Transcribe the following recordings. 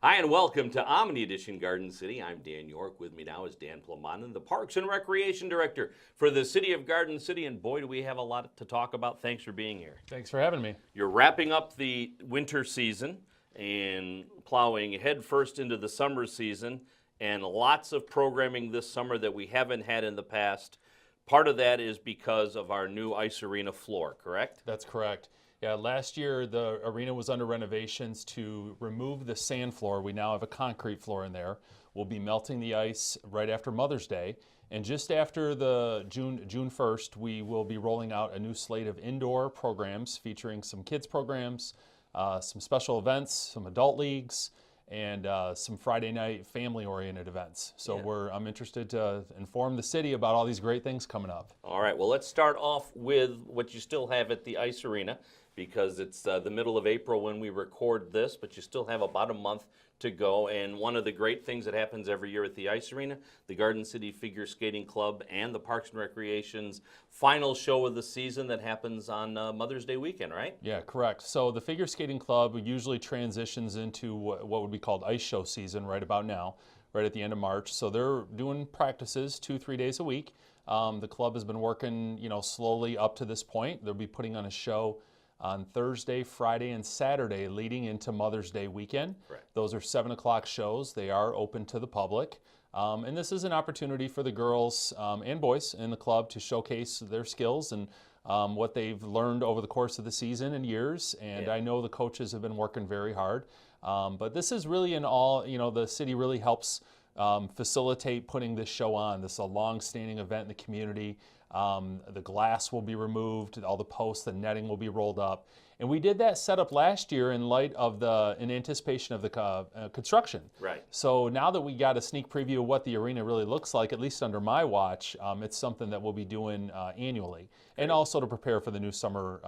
Hi, and welcome to Omni Edition Garden City. I'm Dan York. With me now is Dan Plamanen, the Parks and Recreation Director for the City of Garden City. And boy, do we have a lot to talk about. Thanks for being here. Thanks for having me. You're wrapping up the winter season and plowing headfirst into the summer season, and lots of programming this summer that we haven't had in the past. Part of that is because of our new ice arena floor, correct? That's correct. Yeah, last year the arena was under renovations to remove the sand floor. We now have a concrete floor in there. We'll be melting the ice right after Mother's Day. And just after the June 1st, we will be rolling out a new slate of indoor programs featuring some kids programs, some special events, some adult leagues, and some Friday night family-oriented events. So I'm interested to inform the city about all these great things coming up. All right, well, let's start off with what you still have at the ice arena, because it's the middle of April when we record this, but you still have about a month to go. And one of the great things that happens every year at the ice arena, the Garden City Figure Skating Club and the Parks and Recreation's final show of the season that happens on Mother's Day weekend, right? Yeah, correct. So the Figure Skating Club usually transitions into what would be called ice show season right about now, right at the end of March. So they're doing practices 2-3 days a week. The club has been working, slowly up to this point. They'll be putting on a show on Thursday, Friday, and Saturday leading into Mother's Day weekend. Correct. Those are 7 o'clock shows. They are open to the public. And this is an opportunity for the girls and boys in the club to showcase their skills and what they've learned over the course of the season and years. And I know the coaches have been working very hard. But this is really the city really helps facilitate putting this show on. This is a long-standing event in the community. The glass will be removed, all the posts, the netting will be rolled up. And we did that setup last year in anticipation of the construction. Right. So now that we got a sneak preview of what the arena really looks like, at least under my watch, it's something that we'll be doing annually. And also to prepare for the new summer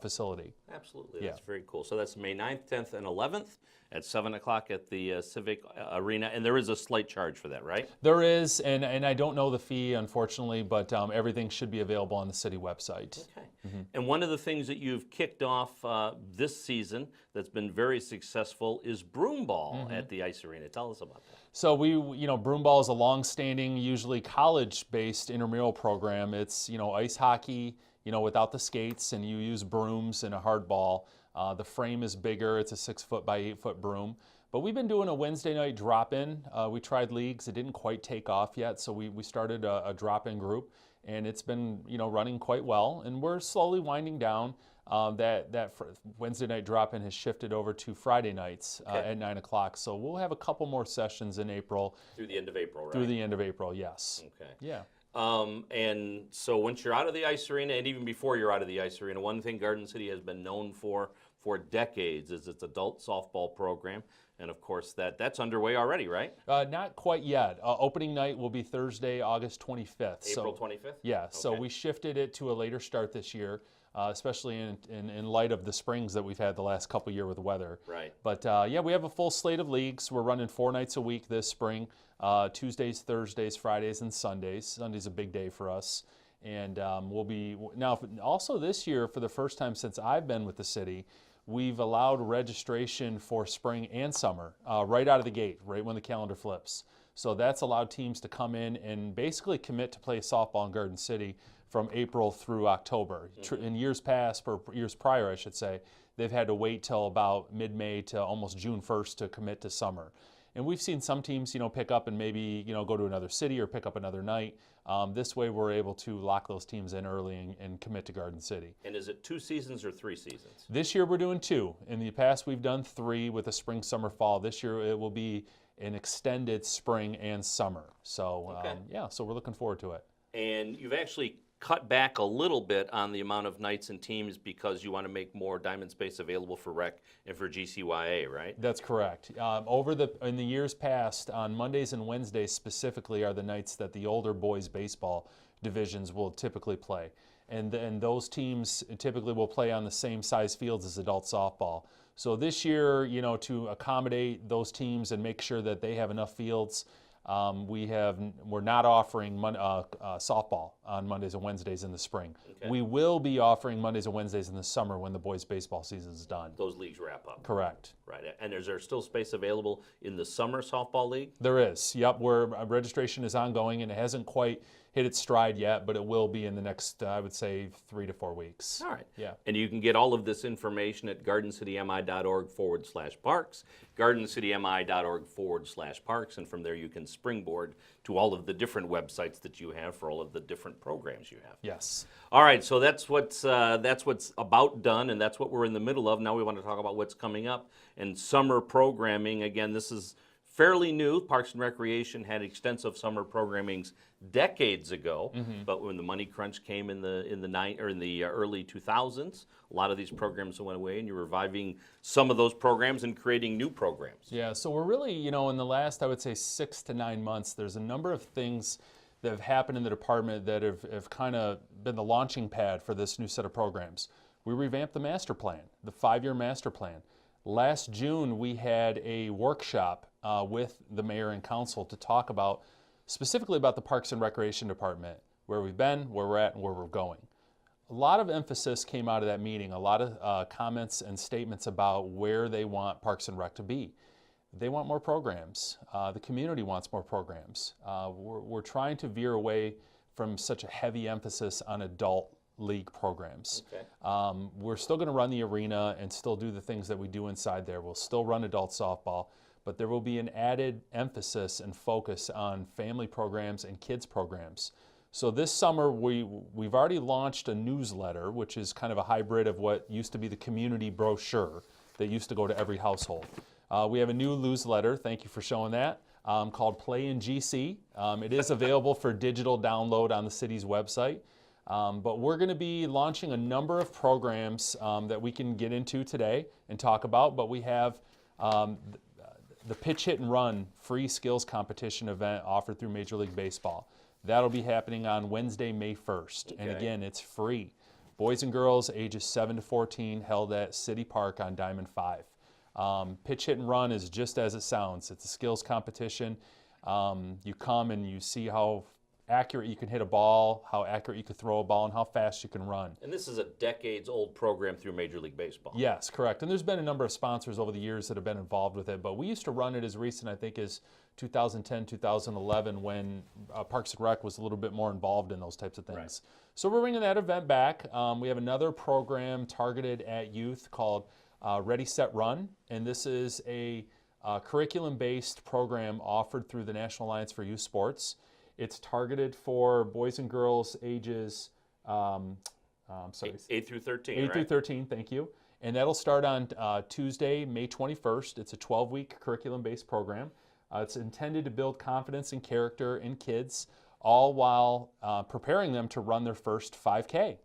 facility. Absolutely, that's very cool. So that's May 9th, 10th, and 11th at 7 o'clock at the Civic Arena. And there is a slight charge for that, right? There is, and I don't know the fee, unfortunately, but everything should be available on the city website. Okay. And one of the things that you've kicked off this season that's been very successful is broom ball at the ice arena. Tell us about that. So broom ball is a long-standing, usually college-based intramural program. It's, ice hockey, without the skates, and you use brooms and a hard ball. The frame is bigger. It's a 6-foot by 8-foot broom. But we've been doing a Wednesday night drop-in. We tried leagues. It didn't quite take off yet, so we started a drop-in group, and it's been running quite well. And we're slowly winding down. That Wednesday night drop-in has shifted over to Friday nights at 9 o'clock. So we'll have a couple more sessions in April. Through the end of April, right? Through the end of April, yes. Okay. Yeah. And so once you're out of the ice arena, and even before you're out of the ice arena, one thing Garden City has been known for decades is its adult softball program. And of course, that's underway already, right? Not quite yet. Opening night will be Thursday, August 25th. April 25th? Yeah, so we shifted it to a later start this year, especially in light of the springs that we've had the last couple years with weather. Right. But we have a full slate of leagues. We're running 4 nights a week this spring, Tuesdays, Thursdays, Fridays, and Sundays. Sunday's a big day for us. And we'll be, now also this year, for the first time since I've been with the city, we've allowed registration for spring and summer right out of the gate, right when the calendar flips. So that's allowed teams to come in and basically commit to play softball in Garden City from April through October. In years past, or years prior I should say, they've had to wait till about mid-May to almost June 1st to commit to summer. And we've seen some teams, pick up and maybe, go to another city or pick up another night. This way we're able to lock those teams in early and commit to Garden City. And is it 2 seasons or 3 seasons? This year we're doing 2. In the past we've done 3 with a spring, summer, fall. This year it will be an extended spring and summer. So so we're looking forward to it. And you've actually cut back a little bit on the amount of nights and teams because you want to make more diamond space available for rec and for GCYA, right? That's correct. In the years past, on Mondays and Wednesdays specifically are the nights that the older boys baseball divisions will typically play. And those teams typically will play on the same size fields as adult softball. So this year, to accommodate those teams and make sure that they have enough fields, We're not offering softball on Mondays and Wednesdays in the spring. Okay. We will be offering Mondays and Wednesdays in the summer when the boys' baseball season is done. Those leagues wrap up. Correct. Right. And is there still space available in the summer softball league? There is. Yep. Where registration is ongoing and it hasn't quite hit its stride yet, but it will be in the next, I would say, 3 to 4 weeks. All right. Yeah. And you can get all of this information at gardencitymi.org/parks, gardencitymi.org/parks, and from there you can springboard to all of the different websites that you have for all of the different programs you have. Yes. All right, so that's what's about done, and that's what we're in the middle of. Now we want to talk about what's coming up. And summer programming, again, this is fairly new. Parks and Recreation had extensive summer programmings decades ago, but when the money crunch came in the early 2000s, a lot of these programs went away, and you're reviving some of those programs and creating new programs. Yeah, so we're really, in the last, I would say, 6 to 9 months, there's a number of things that have happened in the department that have kind of been the launching pad for this new set of programs. We revamped the master plan, the 5-year master plan. Last June, we had a workshop with the mayor and council to talk specifically about the Parks and Recreation Department, where we've been, where we're at, and where we're going. A lot of emphasis came out of that meeting, a lot of comments and statements about where they want Parks and Rec to be. They want more programs. The community wants more programs. We're trying to veer away from such a heavy emphasis on adult league programs. Okay. We're still going to run the arena and still do the things that we do inside there. We'll still run adult softball, but there will be an added emphasis and focus on family programs and kids programs. So this summer, we've already launched a newsletter, which is kind of a hybrid of what used to be the community brochure that used to go to every household. We have a new newsletter, thank you for showing that, called Play in GC. It is available for digital download on the city's website. But we're going to be launching a number of programs that we can get into today and talk about. But we have the Pitch, Hit, and Run free skills competition event offered through Major League Baseball. That'll be happening on Wednesday, May 1st. And again, it's free. Boys and girls ages 7 to 14 held at City Park on Diamond 5. Pitch, Hit, and Run is just as it sounds. It's a skills competition. You come and you see how accurate you can hit a ball, how accurate you can throw a ball, and how fast you can run. And this is a decades-old program through Major League Baseball. Yes, correct. And there's been a number of sponsors over the years that have been involved with it, but we used to run it as recent, I think, as 2010, 2011, when Parks and Rec was a little bit more involved in those types of things. Right. So we're bringing that event back. We have another program targeted at youth called Ready, Set, Run, and this is a curriculum-based program offered through the National Alliance for Youth Sports. It's targeted for boys and girls ages 8 through 13, 8 right? through 13, thank you. And that'll start on Tuesday, May 21st. It's a 12-week curriculum-based program. It's intended to build confidence and character in kids, all while preparing them to run their first 5K. Okay.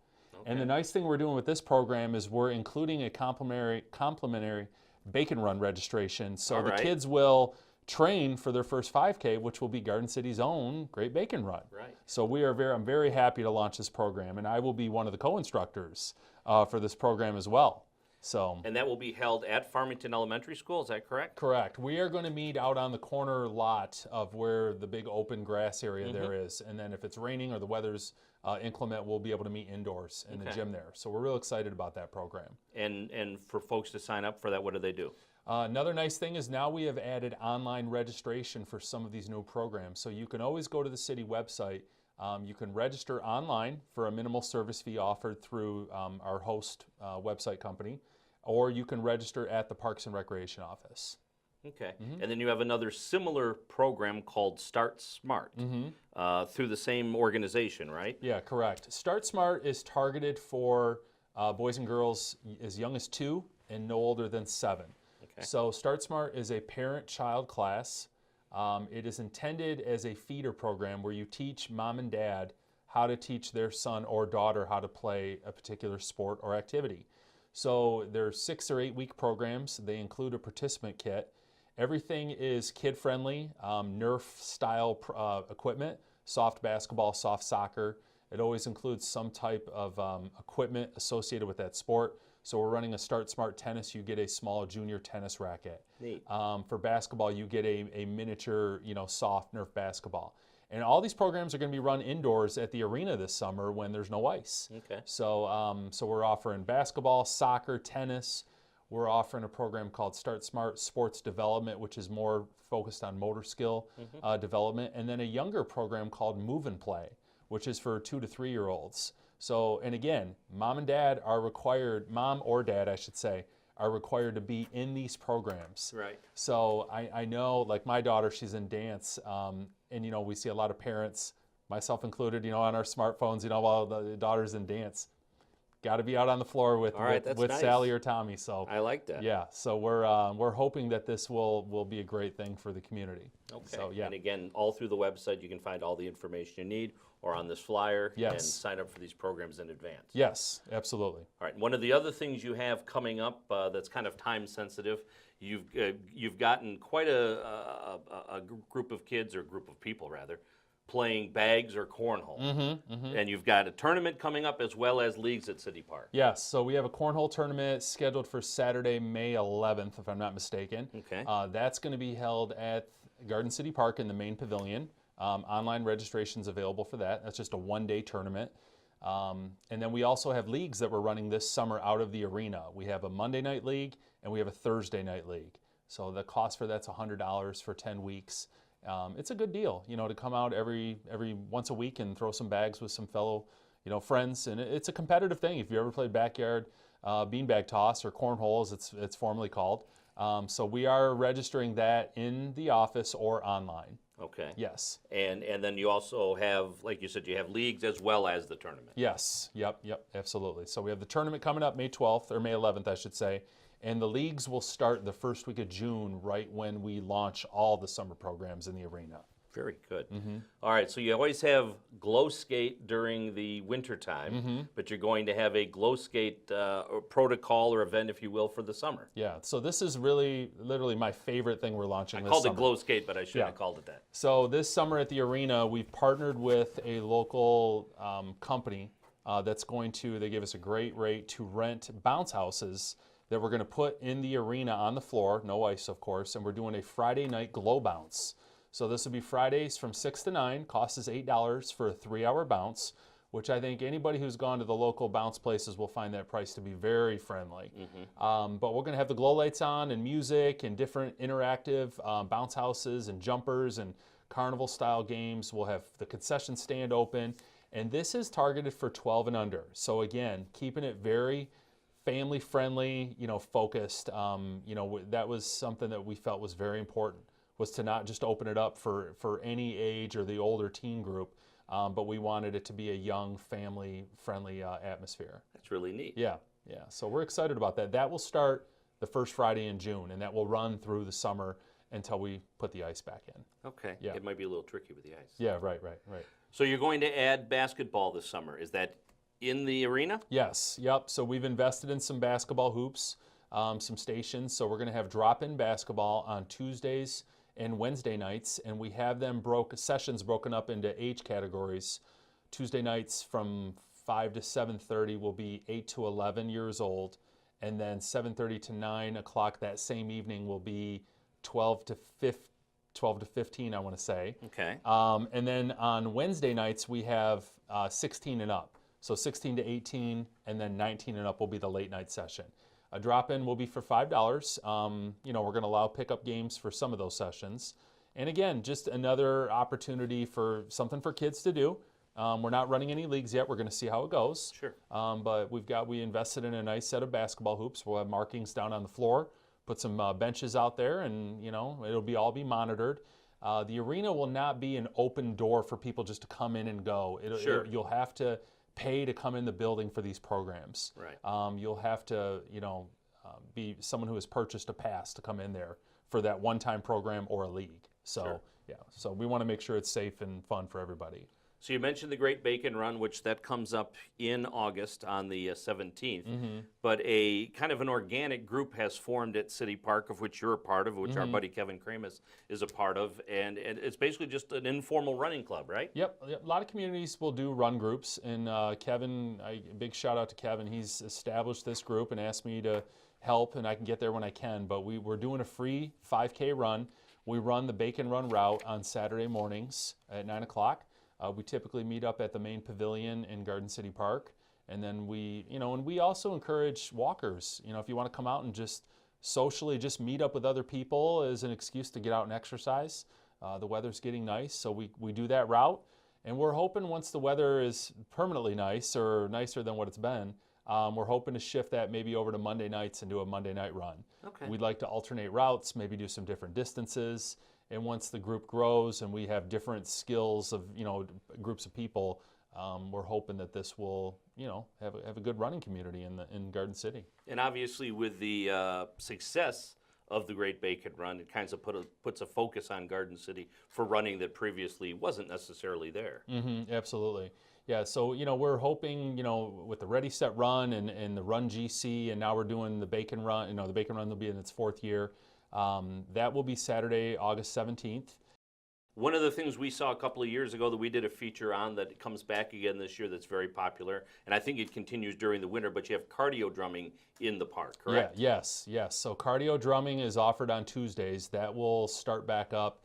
And the nice thing we're doing with this program is we're including a complimentary bacon run registration. So the kids will train for their first 5K, which will be Garden City's own Great Bacon Run. Right. So I'm very happy to launch this program, and I will be one of the co-instructors for this program as well. So. And that will be held at Farmington Elementary School, is that correct? Correct. We are going to meet out on the corner lot of where the big open grass area there is, and then if it's raining or the weather's inclement, we'll be able to meet indoors in the gym there. So we're real excited about that program. And for folks to sign up for that, what do they do? Another nice thing is now we have added online registration for some of these new programs. So you can always go to the city website. You can register online for a minimal service fee offered through our host website company, or you can register at the Parks and Recreation office. Okay. And then you have another similar program called Start Smart through the same organization, right? Yeah, correct. Start Smart is targeted for boys and girls as young as 2 and no older than 7. Okay. So Start Smart is a parent-child class. It is intended as a feeder program where you teach mom and dad how to teach their son or daughter how to play a particular sport or activity. So they're 6 or 8 week programs. They include a participant kit. Everything is kid-friendly, Nerf-style equipment, soft basketball, soft soccer. It always includes some type of equipment associated with that sport. So we're running a Start Smart Tennis. You get a small junior tennis racket. Neat. For basketball, you get a miniature, soft Nerf basketball. And all these programs are going to be run indoors at the arena this summer when there's no ice. Okay. So we're offering basketball, soccer, tennis. We're offering a program called Start Smart Sports Development, which is more focused on motor skill development, and then a younger program called Move and Play, which is for 2 to 3 year olds. So, and again, mom or dad, I should say, are required to be in these programs. Right. So I know, like my daughter, she's in dance, and we see a lot of parents, myself included, on our smartphones, while the daughter's in dance. Got to be out on the floor with nice. Sally or Tommy. So I like that. yeah. So we're hoping that this will be a great thing for the community. Okay. So yeah. And again, all through the website, you can find all the information you need, or on this flyer, and Yes. sign up for these programs in advance. Yes, absolutely. All right. One of the other things you have coming up that's kind of time sensitive, you've gotten quite a group of kids, or group of people rather, playing bags or cornhole. And you've got a tournament coming up as well as leagues at City Park. Yes. So we have a cornhole tournament scheduled for Saturday, May 11th, if I'm not mistaken. Okay. That's going to be held at Garden City Park in the main pavilion. Online registration's available for that. That's just a one-day tournament. And then we also have leagues that we're running this summer out of the arena. We have a Monday night league and we have a Thursday night league. So the cost for that's $100 for 10 weeks. It's a good deal, to come out every once a week and throw some bags with some fellow, friends. And it's a competitive thing. If you ever played backyard beanbag toss, or cornhole as it's formally called. So we are registering that in the office or online. Okay. Yes. And then you also have, like you said, you have leagues as well as the tournament. Yes. Yep. Absolutely. So we have the tournament coming up May 12th, or May 11th, I should say. And the leagues will start the first week of June, right when we launch all the summer programs in the arena. Very good. All right, so you always have glow skate during the winter time, but you're going to have a glow skate protocol or event, if you will, for the summer. Yeah, so this is really, literally my favorite thing we're launching this I called summer. it glow skate, but I shouldn't have called it that. So this summer at the arena, we've partnered with a local company they gave us a great rate to rent bounce houses that we're going to put in the arena on the floor, no ice of course, and we're doing a Friday night glow bounce. So this will be Fridays from 6 to 9, cost is $8 for a 3-hour bounce, which I think anybody who's gone to the local bounce places will find that price to be very friendly. But we're going to have the glow lights on and music and different interactive bounce houses and jumpers and carnival style games. We'll have the concession stand open, and this is targeted for 12 and under. So again, keeping it very family friendly, focused. That was something that we felt was very important, was to not just open it up for any age or the older teen group, but we wanted it to be a young, family-friendly atmosphere. That's really neat. Yeah. So we're excited about that. That will start the first Friday in June, and that will run through the summer until we put the ice back in. Okay. Yeah. It might be a little tricky with the ice. Yeah, right. So you're going to add basketball this summer. Is that in the arena? Yes, yep. So we've invested in some basketball hoops, some stations. So we're going to have drop-in basketball on Tuesdays and Wednesday nights, and we have them sessions broken up into age categories. Tuesday nights from 5 to 7:30 will be 8 to 11 years old, and then 7:30 to 9 o'clock that same evening will be 12 to 15, I want to say. Okay. And then on Wednesday nights we have 16 and up. So 16 to 18, and then 19 and up will be the late night session. A drop-in will be for $5. We're going to allow pickup games for some of those sessions. And again, just another opportunity for something for kids to do. We're not running any leagues yet. We're going to see how it goes. Sure. But we invested in a nice set of basketball hoops. We'll have markings down on the floor, put some benches out there, and it'll all be monitored. The arena will not be an open door for people just to come in and go. Sure. You'll have to pay to come in the building for these programs. Right. You'll have to, be someone who has purchased a pass to come in there for that one-time program or a league. So, Sure. yeah. So we want to make sure it's safe and fun for everybody. So you mentioned the Great Bacon Run, which that comes up in August on the 17th. But a kind of an organic group has formed at City Park, of which you're a part of, which our buddy Kevin Kramus is a part of, and it's basically just an informal running club, right? Yep, a lot of communities will do run groups, and Kevin, big shout out to Kevin. He's established this group and asked me to help, and I can get there when I can. But we're doing a free 5K run. We run the Bacon Run route on Saturday mornings at 9 o'clock. We typically meet up at the main pavilion in Garden City Park, and then and we also encourage walkers. If you want to come out and just socially just meet up with other people as an excuse to get out and exercise. The weather's getting nice, so we do that route, and we're hoping once the weather is permanently nice or nicer than what it's been, we're hoping to shift that maybe over to Monday nights and do a Monday night run. Okay. We'd like to alternate routes, maybe do some different distances. And once the group grows and we have different skills of groups of people, we're hoping that this will have a good running community in Garden City. And obviously, with the success of the Great Bacon Run, it kind of puts a focus on Garden City for running that previously wasn't necessarily there. Absolutely. Yeah, so we're hoping with the Ready Set Run and the Run GC, and now we're doing the Bacon Run. The Bacon Run will be in its 4th year. That will be Saturday, August 17th. One of the things we saw a couple of years ago that we did a feature on that comes back again this year that's very popular, and I think it continues during the winter, but you have cardio drumming in the park, correct? Yeah, yes. So cardio drumming is offered on Tuesdays. That will start back up,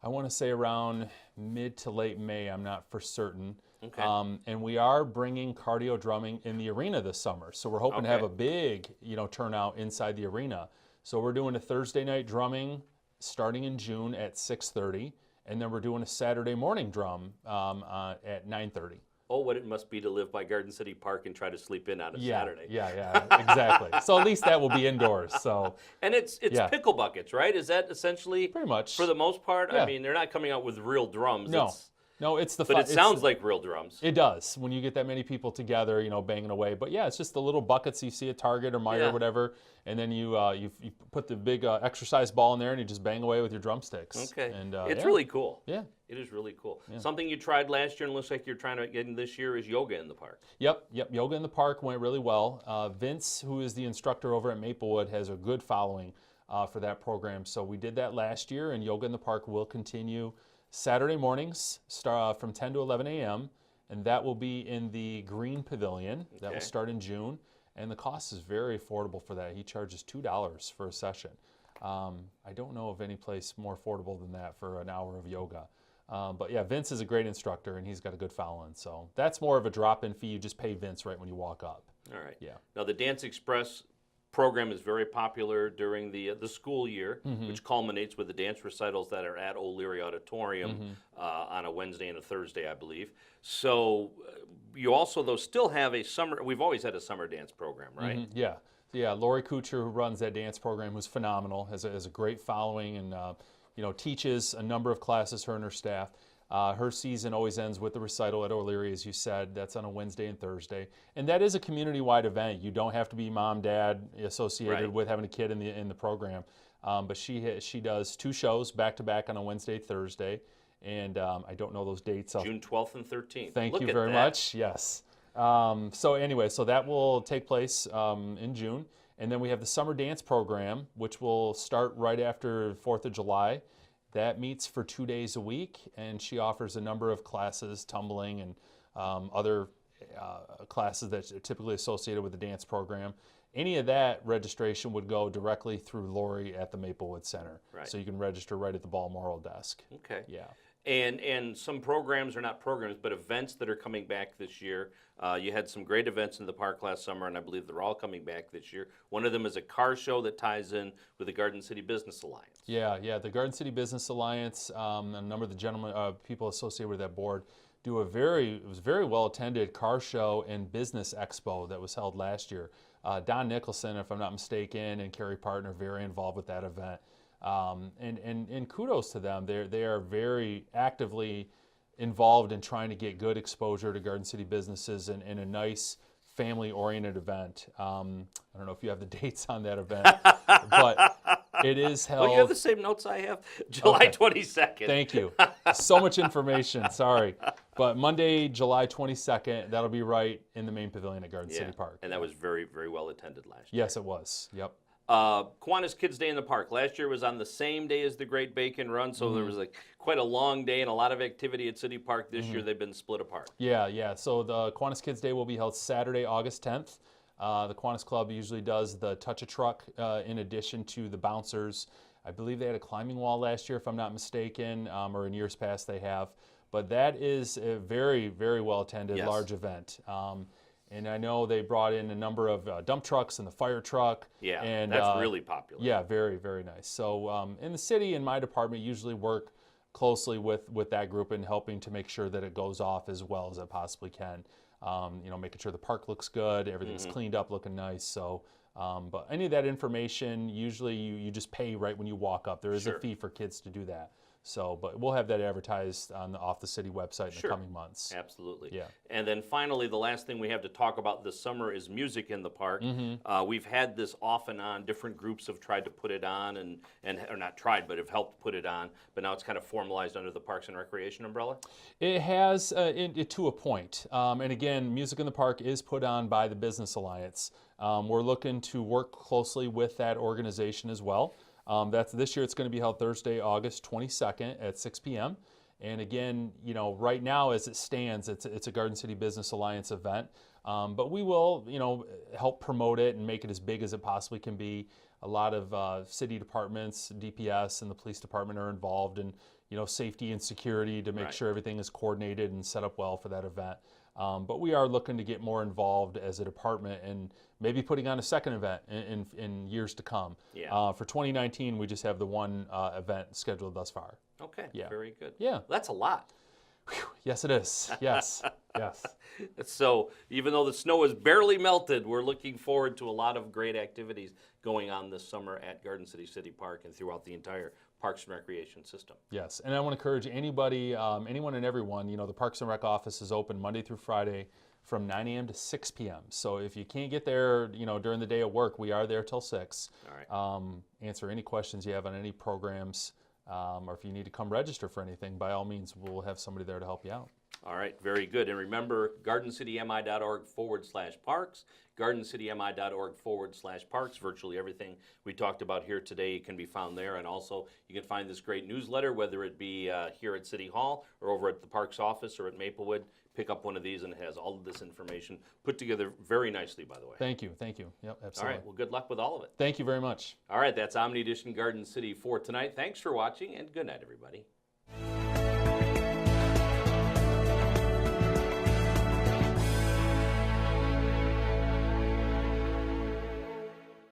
I want to say around mid to late May. I'm not for certain. Okay. And we are bringing cardio drumming in the arena this summer. So we're hoping to have a big, turnout inside the arena. So we're doing a Thursday night drumming starting in June at 6:30, and then we're doing a Saturday morning drum at 9:30. Oh, what it must be to live by Garden City Park and try to sleep in on a Saturday. Yeah, exactly. So at least that will be indoors. So. And it's pickle buckets, right? Is that essentially pretty much for the most part? Yeah. I mean, they're not coming out with real drums. No, it's the. But it sounds like real drums. It does when you get that many people together, banging away. But yeah, it's just the little buckets you see at Target or Meijer or whatever, and then you put the big exercise ball in there and you just bang away with your drumsticks. Okay, and it's really cool. Yeah, it is really cool. Yeah. Something you tried last year and looks like you're trying to get in this year is yoga in the park. Yep. Yoga in the park went really well. Vince, who is the instructor over at Maplewood, has a good following for that program. So we did that last year, and yoga in the park will continue Saturday mornings from 10 to 11 a.m., and that will be in the Green Pavilion. That will start in June, and the cost is very affordable for that. He charges $2 for a session. I don't know of any place more affordable than that for an hour of yoga. But yeah, Vince is a great instructor, and he's got a good following. So that's more of a drop-in fee. You just pay Vince right when you walk up. All right. Yeah. Now, the Dance Express program is very popular during the school year, which culminates with the dance recitals that are at O'Leary Auditorium on a Wednesday and a Thursday, I believe. So you also, though, still have a summer. We've always had a summer dance program, right? Yeah. Lori Kuchar, who runs that dance program, who's phenomenal, has a great following, and teaches a number of classes. Her and her staff. Her season always ends with the recital at O'Leary, as you said. That's on a Wednesday and Thursday. And that is a community-wide event. You don't have to be mom, dad associated with having a kid in the program. But she does 2 shows back-to-back on a Wednesday, Thursday. And I don't know those dates. June 12th and 13th. Thank you very much. Yes. So that will take place in June. And then we have the summer dance program, which will start right after 4th of July. That meets for 2 days a week, and she offers a number of classes, tumbling and other classes that are typically associated with the dance program. Any of that registration would go directly through Lori at the Maplewood Center. Right. So you can register right at the Balmoral desk. Okay. Yeah. And some programs are not programs, but events that are coming back this year. You had some great events in the park last summer, and I believe they're all coming back this year. One of them is a car show that ties in with the Garden City Business Alliance. Yeah. The Garden City Business Alliance, a number of the gentlemen, people associated with that board, it was very well attended car show and business expo that was held last year. Don Nicholson, if I'm not mistaken, and Carrie Partner very involved with that event. And kudos to them. They are very actively involved in trying to get good exposure to Garden City businesses in a nice family-oriented event. I don't know if you have the dates on that event, but it is held. Well, you have the same notes I have. July 22nd. Thank you. So much information. Sorry. But Monday, July 22nd, that'll be right in the main pavilion at Garden Yeah, City Park. and that was very, very well attended last year. Yes, it was. Yep. Kiwanis Kids Day in the Park. Last year was on the same day as the Great Bacon Run, so there was quite a long day and a lot of activity at City Park. This year they've been split apart. Yeah. So the Kiwanis Kids Day will be held Saturday, August 10th. The Kiwanis Club usually does the Touch a Truck in addition to the bouncers. I believe they had a climbing wall last year, if I'm not mistaken, or in years past they have. But that is a very, very well attended, Yes. large event. And I know they brought in a number of dump trucks and the fire truck. Yeah, and that's really popular. Yeah, very, very nice. So in the city and my department usually work closely with that group in helping to make sure that it goes off as well as it possibly can. Making sure the park looks good, everything's cleaned up, looking nice. So, but any of that information, usually you just pay right when you walk up. There is a fee for kids to do that. So, but we'll have that advertised off the city website in the coming months. Absolutely. Yeah. And then finally, the last thing we have to talk about this summer is music in the park. We've had this off and on. Different groups have tried to put it on, or not tried, but have helped put it on. But now it's kind of formalized under the Parks and Recreation umbrella. It has to a point. And again, Music in the Park is put on by the Business Alliance. We're looking to work closely with that organization as well. This year it's going to be held Thursday, August 22nd at 6 p.m. And again, right now as it stands, it's a Garden City Business Alliance event. But we will, help promote it and make it as big as it possibly can be. A lot of city departments, DPS, and the police department are involved in, safety and security to make sure everything is coordinated and set up well for that event. But we are looking to get more involved as a department and maybe putting on a second event in years to come. Yeah. For 2019, we just have the one event scheduled thus far. Okay. Yeah. Very good. Yeah. That's a lot. Whew. Yes, it is. Yes. Yes. So even though the snow is barely melted, we're looking forward to a lot of great activities going on this summer at Garden City Park and throughout the entire Parks and Recreation system. Yes, and I want to encourage anybody, anyone and everyone, the Parks and Rec office is open Monday through Friday from 9 a.m. to 6 p.m. So if you can't get there, during the day of work, we are there till 6. All right. Answer any questions you have on any programs, or if you need to come register for anything, by all means, we'll have somebody there to help you out. All right, very good. And remember, gardencitymi.org/parks, gardencitymi.org/parks. Virtually everything we talked about here today can be found there. And also, you can find this great newsletter, whether it be here at City Hall or over at the Parks office or at Maplewood. Pick up one of these, and it has all of this information put together very nicely, by the way. Thank you. Yep, absolutely. All right, well, good luck with all of it. Thank you very much. All right, that's Omni Edition Garden City for tonight. Thanks for watching, and good night, everybody.